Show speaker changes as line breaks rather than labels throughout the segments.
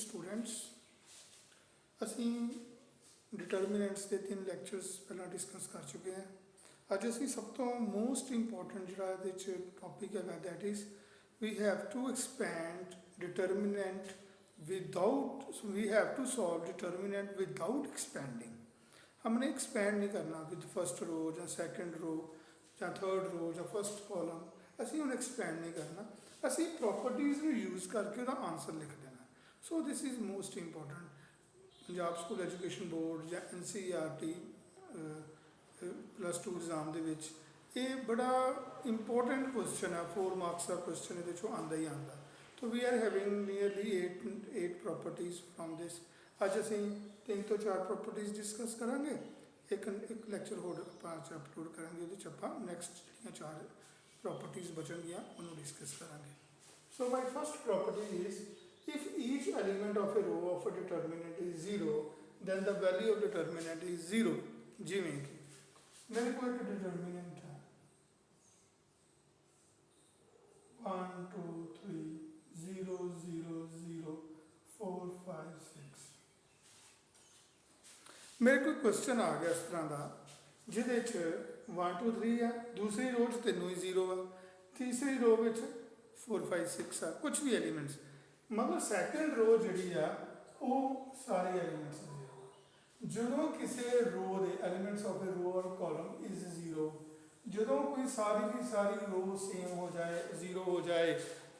Students ਅਸੀਂ ਡਿਟਰਮੀਨੈਂਟਸ ਦੇ 3 lectures ਪਹਿਲਾਂ ਡਿਸਕਸ ਕਰ ਚੁੱਕੇ ਹਾਂ। ਅੱਜ ਅਸੀਂ ਸਭ ਤੋਂ ਮੋਸਟ ਇੰਪੋਰਟੈਂਟ ਜਿਹੜਾ ਇਹਦੇ ਚ ਟੌਪਿਕ ਹੈਗਾ that is we have to expand determinant without we have to solve determinant without expanding. हमने एक्सपेंड नहीं करना विद फर्स्ट रो या सैकेंड रो या थर्ड रो या फर्स्ट कॉलम, असी हम एक्सपेंड नहीं करना, असी प्रॉपर्टीज़ में यूज़ करके उसका आंसर लिख देना। सो this is most important. Punjab school education board या NCERT +2 एग्जाम के विच ये बड़ा इंपॉर्टेंट क्वेश्चन है, 4 मार्क्स का क्वेश्चन ये आता ही आता। तो we are having nearly 8 properties from this. अज असी 3 तो 4 प्रॉपर्टीज़ डिस्कस करांगे, एक लैक्चर होर अपलोड करांगे, वो आप नैक्सट जो 4 प्रॉपर्टीज़ बचनगियाँ उन्होंने डिस्कस करांगे। So my first property is if each element of a row of a determinant is 0 then the value of determinant is 0। जिमें कि मेरे को एक डिटर्मिनेंट है 1 2 3 0 0 0 4 5 6। मेरे को क्वेश्चन आ गया इस तरह का जिदे 1 2 3 है, दूसरी रो तीनों ही 0 है, तीसरी रो 4 5 6 है, कुछ भी एलिमेंट्स, मगर सैकेंड रो जी वो सारे एलिमेंट्स 0। जो किसी रो के एलिमेंट्स ऑफ ए रो और कॉलम इज 0, जो कोई सारी की सारी रो सेम हो जाए 0 हो जाए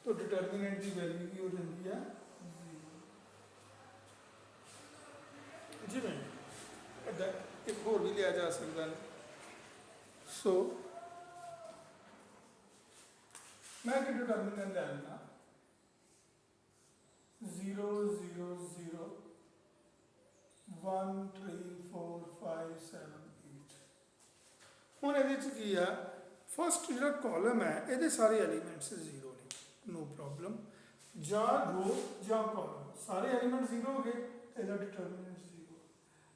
तो डिटर्मिनेंट की वैल्यू की हो जाती है 0। जिमें एक होर भी लिया जा सकता है। सो मैं एक डिटर्मिनेंट ले लेना 0 0 0 1 3 4 5 7 8। हुण इहदे च की है फस्ट जो कॉलम है ये सारे एलीमेंट्स 0 ने, नो प्रॉब्लम। जा रो या कॉलम सारे एलिमेंट 0 हो गए, इसका डिटर्मिनेंट 0।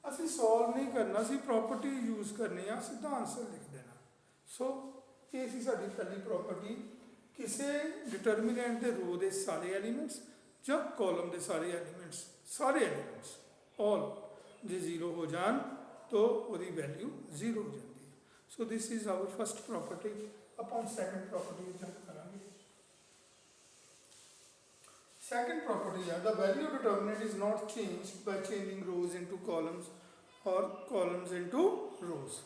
असी सॉल्व नहीं करना, असी प्रॉपर्टी यूज़ करनी है, सीधा आंसर लिख देना। सो ये सी साडी पहली प्रॉपर्टी, किसी डिटर्मिनेंट के रो के सारे एलिमेंट्स या कॉलम के सारे एलिमेंट्स ऑल जो 0 हो जान तो वही वैल्यू 0 हो जाती है। So this is our first property. अपन सैकेंड प्रॉपर्टी जंप करांगे। Second property है the value of determinant is not changed by changing rows into columns or columns into rows।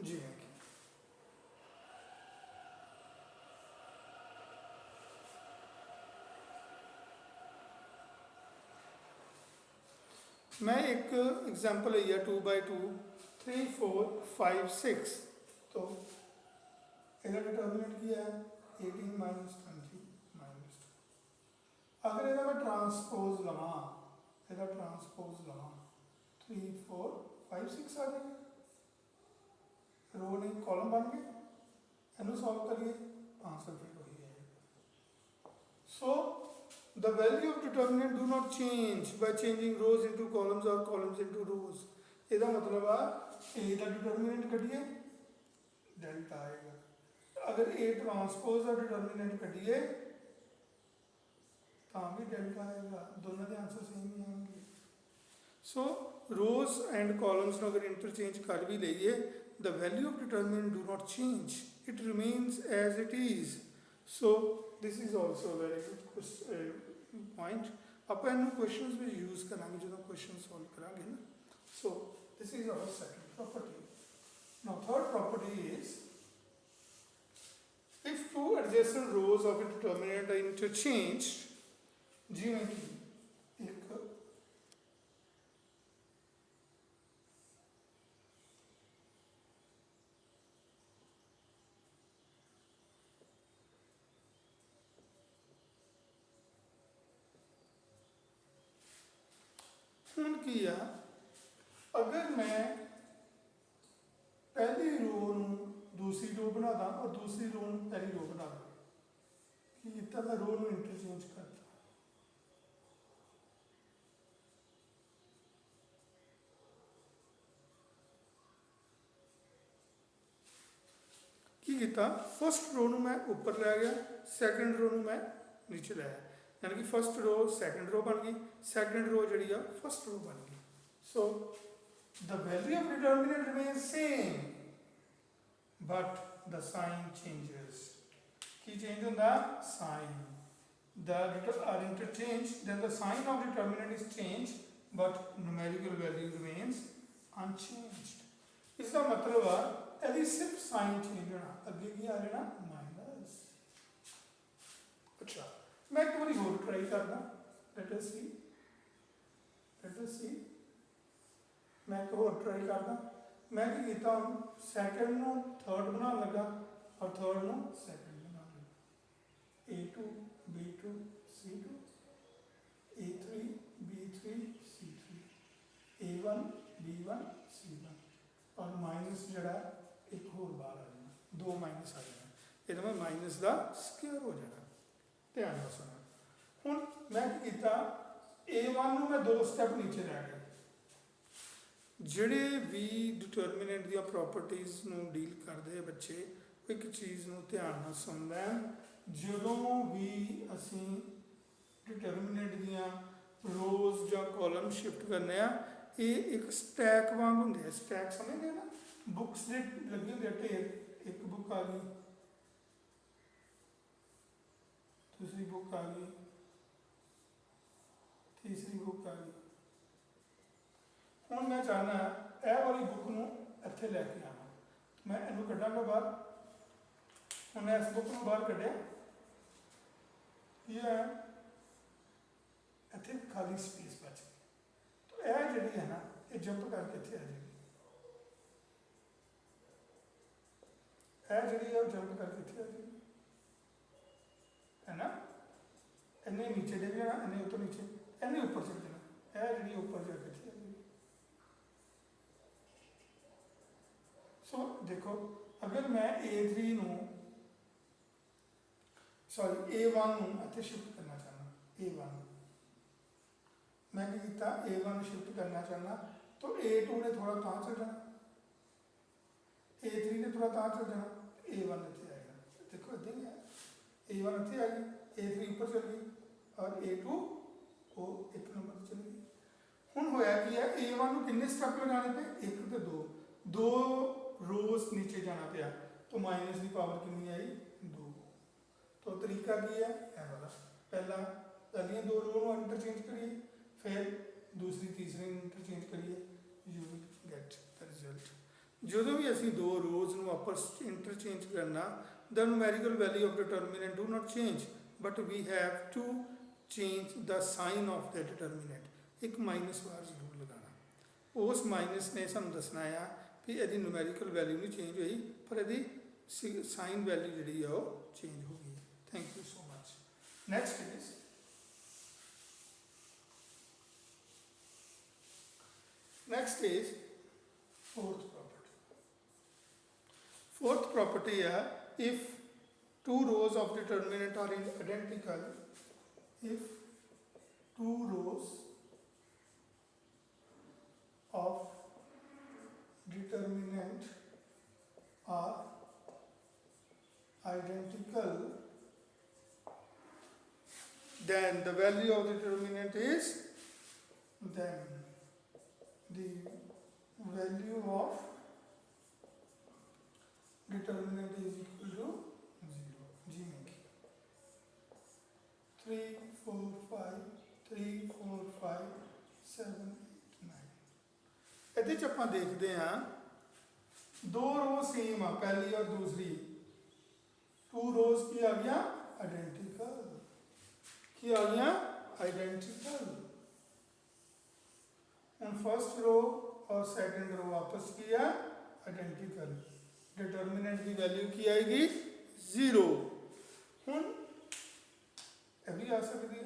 जिमें कि मैं एक एग्जांपल है 2 by 2 3 4 5 6। तो इसका डिटर्मिनेंट क्या है 18 -20 -2। अगर ਇਹਦਾ मैं ट्रांसपोज लवा, ਇਹਦਾ ट्रांसपोज लवा 3 4 5 6 आ जाएगा, रो नहीं कॉलम बन गए, इनू सॉल्व करिए आंसर फिर वही आएगा। सो the value of determinant do not change by changing rose into columns और कॉलम्स इनटू रोज। ਇਹਦਾ मतलब आ ए का डिटर्मिनेंट कढ़िए डेल्टा आएगा, अगर ए ट्रांसपोज का डिटर्मिनेंट कढ़िए भी डेल्टा आएगा, दोनों के आंसर सेम ही आएंगे। सो रोज एंड कॉलम्स अगर इंटरचेंज कर भी लीए the value of determinant do not change, it remains as it is. So this is also very good point. आप इन क्वेश्चन में यूज़ करा जो क्वेश्चन सॉल्व करा ना। So this is our second property. Now third property is if two adjacent rows of a determinant are interchanged. जिमें कि एक हुण की है अगर मैं पहली रो दूसरी रो बना दा और दूसरी रो पहली रो बना दा, कि इतना मैं रो इंटरचेंज करता की किया फस्ट रो मैं उपर लै गया, सैकेंड रो मैं नीचे लाया। यानी कि फर्स्ट रो सैकेंड रो बन गई, सैकेंड रो जी फर्स्ट रो बन गई। So the value of determinant remain same but the sign changes. की चेंज होंदा? Sign. The are interchanged, then the sign of determinant is changed but numerical value remains unchanged। इसका मतलब है यदि सिर्फ sign change होना, अगे की आ जाना माइनस। अच्छा मैं एक बार होर ट्राई करना, लेट अस सी मैं एक होर ट्राई करना। मैं की कीता हूं सैकेंड नो थर्ड बना लगा और थर्ड नो सैकेंड बना लगा। A2 B2 C2 A3 B3 C3 A1 B1 C1 और माइनस जड़ा एक होर बाहर आ जाना, दो माइनस आ जाना, ये माइनस का स्क्वायर हो जाना। ध्यान ਨਾਲ सुनो हुण मैं कीता A1 ਨੂੰ मैं दो स्टैप नीचे लै गया। ਜਿਹੜੇ ਵੀ ਡਿਟਰਮੀਨੈਂਟ ਦੀਆਂ ਪ੍ਰੋਪਰਟੀਜ਼ ਨੂੰ ਡੀਲ ਕਰਦੇ ਆ ਬੱਚੇ, ਇੱਕ ਚੀਜ਼ ਨੂੰ ਧਿਆਨ ਨਾਲ ਸੁਣਦਾ ਹੈ। ਜਦੋਂ ਵੀ ਅਸੀਂ ਡਿਟਰਮੀਨੈਂਟ ਦੀਆਂ ਰੋਜ਼ ਜਾਂ ਕਾਲਮ ਸ਼ਿਫਟ ਕਰਨੇ ਆ, ਇਹ ਇੱਕ ਸਟੈਕ ਵਾਂਗ ਹੁੰਦੇ ਆ। ਸਟੈਕ ਸਮਝਦੇ ਨਾ, ਬੁੱਕਸ ਦੇ ਲੱਗੇ ਹੁੰਦੇ ਆ ਢੇਰ, ਇੱਕ ਬੁੱਕ ਆ ਗਈ, दूसरी बुक आ गई, तीसरी बुक आ गई। हुण मैं चाहना यह वाली बुक नूं इत्थे लैके आवां, मैं इहनूं कड्डांगा बाहर। हुण मैं इस बुक नूं बाहर कड्ढिया, ये इत्थे खाली स्पेस बच गई, तो यह जिहड़ी है ना ये जंप करके इत्थे आ जाएगी, यह जिहड़ी है जंप करके इत्थे आ जाएगी, है ना। इन्हें नीचे दे जाना, इन्हें उतो नीचे, इन्हें ऊपर चल जाना, यह जी ऊपर जाके थी। सो देखो अगर मैं A3 नूं सॉरी A1 नूं इत्थे शिफ्ट करना चाहना, A1 मैं क्या कीता A1 शिफ्ट करना चाहना, तो A2 ने थोड़ा तां चल जाना, A3 ने थोड़ा तां चल जाना, A1 इत्थे आएगा। देखो इदां ही है, A1 इत्थे आ गई, A3 ऊपर चल गई और A2 वो एक नंबर चल गई। हुण होया कि है A1 नूं कितने स्टेप लगाने पे, एक तो दो रोज नीचे जाना पिया, तो माइनस की पावर कितनी आई 2। तो तरीका की है यह वाला, पहला पहलियां दो रो नूं इंटरचेंज करिए, फिर दूसरी तीसरी इंटरचेंज करिए, you will get the result. जो भी असीं दो रोज नूं आपस इंटरचेंज करना, the numerical value of determinant do not change but we have to change the sign of the determinant। एक माइनस बार जरूर लगाना, उस माइनस ने सानू दसना है कि यदि न्यूमेरिकल वैल्यू नहीं चेंज हुई पर यदि साइन वैल्यू जी है वो चेंज हो गई। Thank you so much. Next is fourth property. Fourth property है if two rows of determinant are identical, if two rows of determinant are identical, then the value of the determinant is, then the value of determinant is equal to 0। जी में 3 4 5 3 4 5 7 8 9 ਇਹਦੇ ਚ ਆਪਾਂ ਦੇਖਦੇ ਹਾਂ दो रो same आ, पहली और दूसरी, टू रोज की आ गया आइडेंटिकल, की आ गया आइडेंटिकल। फर्स्ट रो और सेकंड रो आपस की है आइडेंटिकल, डिटर्मिनेंट की वैल्यू की आएगी 0। हुण यह भी आ सकती है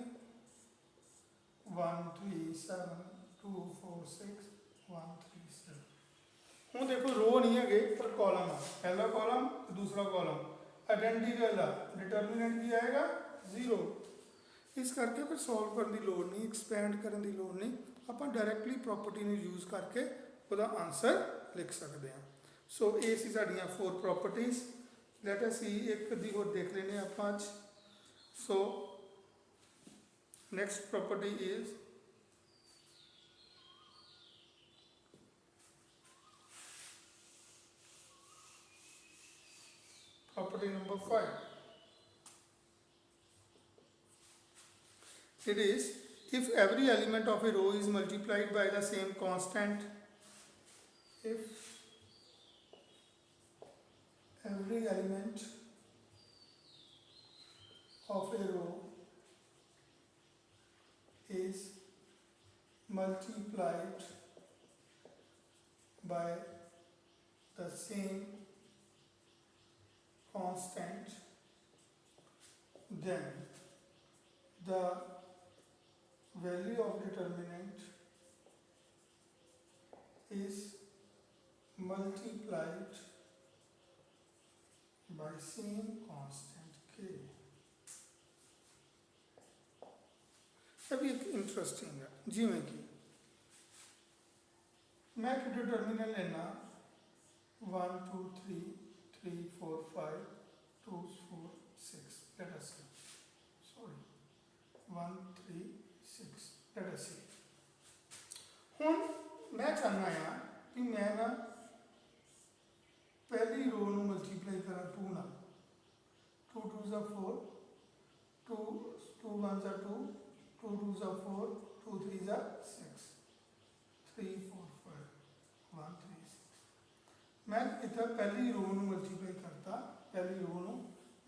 1 3 7 2 4 6 1 3 7। हूँ देखो रो नहीं है पर कॉलम है, पहला कॉलम दूसरा कॉलम आइडेंटिकल है, डिटर्मिनेंट की आएगा 0। इस करके फिर सॉल्व करने की लोड़ नहीं, एक्सपैंड करने की लोड़ नहीं, आप डायरैक्टली प्रॉपर्टी में यूज़ करके वह आंसर लिख सकते हैं। सो ये सी साड़ियाँ 4 प्रॉपर्टीज। लेट अस सी एक दी होर देख लेने आप अज। सो Next property is property number 5. It is if every element of a row is multiplied by the same constant, if every element of a row is multiplied by the same constant, then the value of determinant is multiplied by same constant k. अभी एक interesting है जिमें कि मैं एक determinant लेना 1 2 3 3 4 5 2 4 6 let us see, sorry 1 3 6 let us see. ਹੁਣ मैं चाहना है कि मैं ना पहली रो ਨੂੰ ਮਲਟੀਪਲਾਈ ਕਰਾਂ 2 ਨਾਲ 2 2s are 4 2 2 1s are 2 2 2s are 4 2 3s are 6 3 4 5 1 3 6 मैं इधर पहली रो ਨੂੰ ਮਲਟੀਪਲਾਈ करता पहली रो ਨੂੰ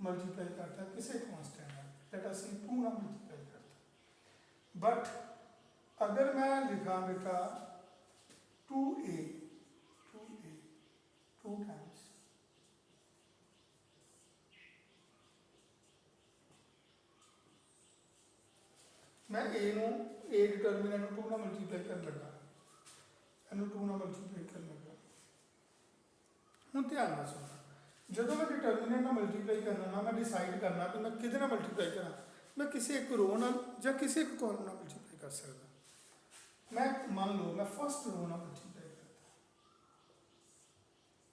मल्टीप्लाई करता किसे कांस्टेंट है लेट अस सी 2 ਨਾਲ मल्टीप्लाई करता बट अगर मैं लिखा बेटा 2a 2 टाइम्स मैं a ਨੂੰ a डिटरमिनेंट ਨੂੰ 2 ਨਾਲ ਮਲਟੀਪਲਾਈ ਕਰਨ ਲੱਗਾ ਇਹਨੂੰ 2 ਨਾਲ ਮਲਟੀਪਲਾਈ ਕਰਨ ਲੱਗਾ ਹੁਣ ਧਿਆਨ ਨਾਲ ਸੁਣੋ ਜਦੋਂ मैं डिटरमिनेंट ਨਾਲ ਮਲਟੀਪਲਾਈ ਕਰਨਾ ਨਾ मैं डिसाइड करना कि मैं किहदे ਨਾਲ मल्टीप्लाई करा मैं किसी एक रो ਨਾਲ ਜਾਂ ਕਿਸੇ ਇੱਕ ਕਾਲਮ ਨਾਲ मल्टीप्लाई कर सकदा मैं मान लो मैं फर्स्ट रो ਨਾਲ मल्टीप्लाई करता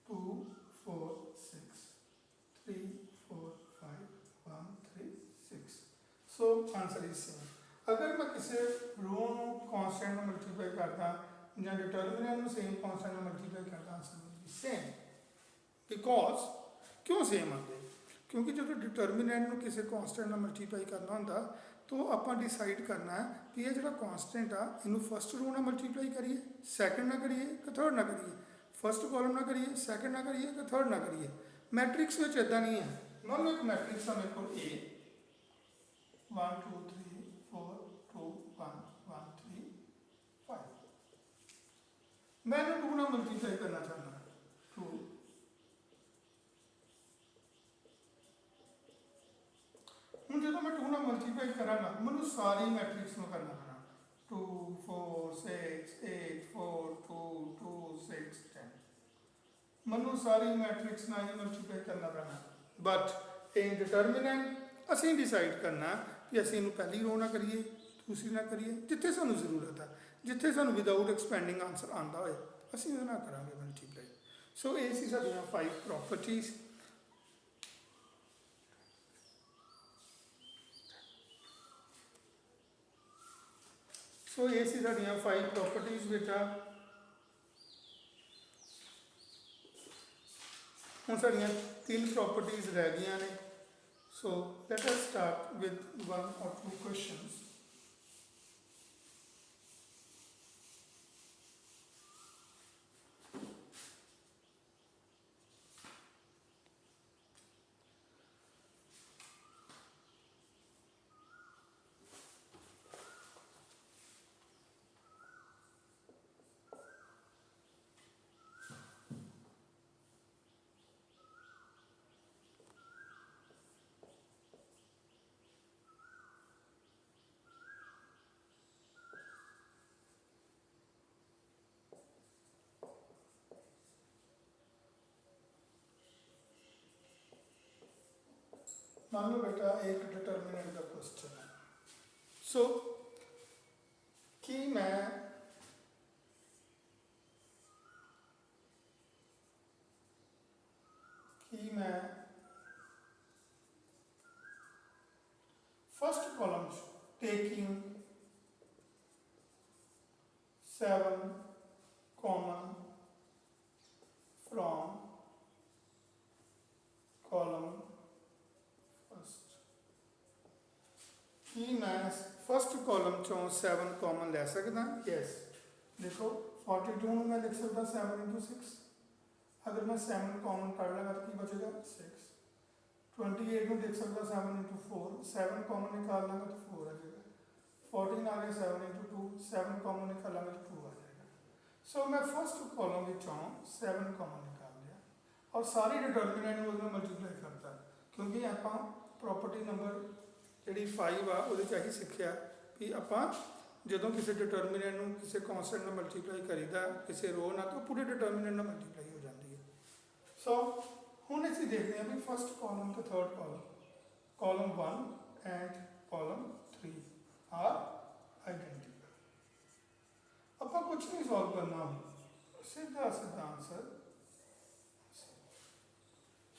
2 4 6 3 4 5 1 3 6 सो आंसर इज सेम अगर मैं किसी रो ਨੂੰ कांस्टेंट ਨਾਲ मल्टीप्लाई करता ਜਾਂ डिटरमिनेंट ਨੂੰ सेम कांस्टेंट ਨਾਲ मल्टीप्लाई करता answer will be same because क्यों सेम आते क्योंकि जो डिटरमिनेंट ਨੂੰ ਕਿਸੇ कांस्टेंट ਨਾਲ ਮਲਟੀਪਲਾਈ ਕਰਨਾ ਹੁੰਦਾ तो ਆਪਾਂ डिसाइड करना है कि ये ਜਿਹੜਾ कांस्टेंट ਆ ਇਹਨੂੰ फर्स्ट रो ਨਾਲ ਮਲਟੀਪਲਾਈ ਕਰੀਏ ਸੈਕੰਡ ਨਾਲ ਕਰੀਏ ਕਿ ਥਰਡ ਨਾਲ ਕਰੀਏ फर्स्ट ਕਾਲਮ ਨਾਲ ਕਰੀਏ ਸੈਕੰਡ ਨਾਲ ਕਰੀਏ ਕਿ ਥਰਡ ਨਾਲ ਕਰੀਏ ਮੈਟ੍ਰਿਕਸ ਵਿੱਚ ਇਦਾਂ ਨਹੀਂ ਹੈ ਮੰਨ ਲਓ ਇੱਕ ਮੈਟ੍ਰਿਕਸ ਆ ਮੇਰੇ ਕੋਲ A 1 2 3 4 2 1 1 3 5 मैं ਇਹਨੂੰ 2 ਨਾਲ ਮਲਟੀਪਲਾਈ ਕਰਨਾ ਚਾਹੁੰਦਾ 2 ਹੁਣ ਜਦੋਂ मैं 2 ਨਾਲ ਮਲਟੀਪਲਾਈ ਕਰਾਂਗਾ ਮੈਨੂੰ ਸਾਰੀ ਮੈਟ੍ਰਿਕਸ ਨੂੰ ਕਰਨਾ ਪੈਣਾ 2 4 6 8 4 2 2 6 10 ਮੈਨੂੰ ਸਾਰੀ ਮੈਟ੍ਰਿਕਸ ਨਾਲ ਹੀ ਮਲਟੀਪਲਾਈ ਕਰਨਾ ਪੈਣਾ ਬਟ ਇਨ ਡਿਟਰਮੀਨੈਂਟ ਅਸੀਂ ਡਿਸਾਈਡ ਕਰਨਾ ਕਿ ਅਸੀਂ ਇਹਨੂੰ ਪਹਿਲੀ ਰੋ ਨਾਲ ਕਰੀਏ ਦੂਸਰੀ ਨਾਲ ਕਰੀਏ ਜਿੱਥੇ ਸਾਨੂੰ ਜ਼ਰੂਰਤ ਹੈ ਜਿੱਥੇ ਸਾਨੂੰ ਵਿਦਆਊਟ ਐਕਸਪੈਂਡਿੰਗ ਆਨਸਰ ਆਉਂਦਾ ਹੋਏ ਅਸੀਂ ਉਹਦੇ ਨਾਲ ਕਰਾਂਗੇ ਮਲਟੀਪਲਾਈ ਸੋ ਇਹ ਸੀ ਸਾਡੀਆਂ 5 ਪ੍ਰੋਪਰਟੀਜ਼ सो ये सी साड़ियाँ 5 प्रॉपर्टीज बेटा हुण साड़ियाँ 3 प्रॉपर्टीज रह गई ने so let us start with 1 or 2 questions मान लो बेटा एक डिटरमिनेंट का क्वेश्चन है सो कि मैं first column taking 7 common from column first। ਕੀ ਮੈਂ ਫਸਟ ਕਾਲਮ ਚੋਂ 7 ਕਾਮਨ ਲੈ ਸਕਦਾ? ਯੈਸ। ਦੇਖੋ 42 ਨੂੰ ਮੈਂ ਲਿਖ ਸਕਦਾ 7 into 6। अगर मैं 7 कॉमन कर लगा तो की बचेगा 6। 28 में देख सकता 7 into 4, 7 कॉमन निकाल लेंगे तो 4 आ जाएगा। 14 आ गया 7 into 2, 7 कॉमन निकाल लेंगे तो 2 आ जाएगा। सो मैं फर्स्ट कॉलम विचों 7 कॉमन निकाल लिया और सारी डिटर्मिनेंट में मल्टीप्लाई करता, क्योंकि आप प्रॉपर्टी नंबर जी 5 आ वो ही सीखा भी आप ਜਦੋਂ ਕਿਸੇ ਡਿਟਰਮੀਨੈਂਟ ਨੂੰ ਕਿਸੇ ਕਨਸਟੈਂਟ ਨਾਲ ਮਲਟੀਪਲਾਈ ਕਰੀਦਾ ਕਿਸੇ ਰੋ ਨਾਲ ਤਾਂ ਪੂਰੇ ਡਿਟਰਮੀਨੈਂਟ ਨਾਲ ਮਲਟੀਪਲਾਈ ਹੋ ਜਾਂਦੀ ਹੈ। ਸੋ ਹੁਣ ਅਸੀਂ ਦੇਖਦੇ ਹਾਂ ਵੀ ਫਸਟ ਕਾਲਮ ਤੇ third column, column 1 and column 3 are identical. ਆਪਾਂ ਕੁਝ ਨਹੀਂ ਸੋਲਵ ਕਰਨਾ, ਸਿੱਧਾ ਸਿੱਧਾ ਆਨਸਰ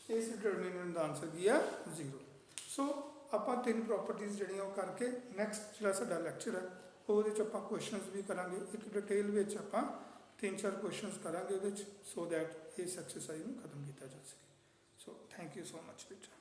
ਇਸ ਡਿਟਰਮੀਨੈਂਟ ਦਾ ਆਨਸਰ ਕੀ ਆ 0। ਸੋ ਆਪਾਂ ਤਿੰਨ ਪ੍ਰੋਪਰਟੀਜ਼ ਜਿਹੜੀਆਂ ਉਹ ਕਰਕੇ ਨੈਕਸਟ ਜਿਹੜਾ ਸਾਡਾ ਲੈਕਚਰ ਹੈ ਉਹਦੇ 'ਚ ਆਪਾਂ ਕੁਐਸਚਨਸ ਵੀ ਕਰਾਂਗੇ, ਇੱਕ ਡਿਟੇਲ ਵਿੱਚ ਆਪਾਂ 3-4 ਕੁਐਸਚਨਸ ਕਰਾਂਗੇ ਉਹਦੇ 'ਚ, ਸੋ ਦੈਟ ਇਸ ਐਕਸਰਸਾਈਜ਼ ਨੂੰ ਖਤਮ ਕੀਤਾ ਜਾ ਸਕੇ। So thank you so much ਬੇਟਾ।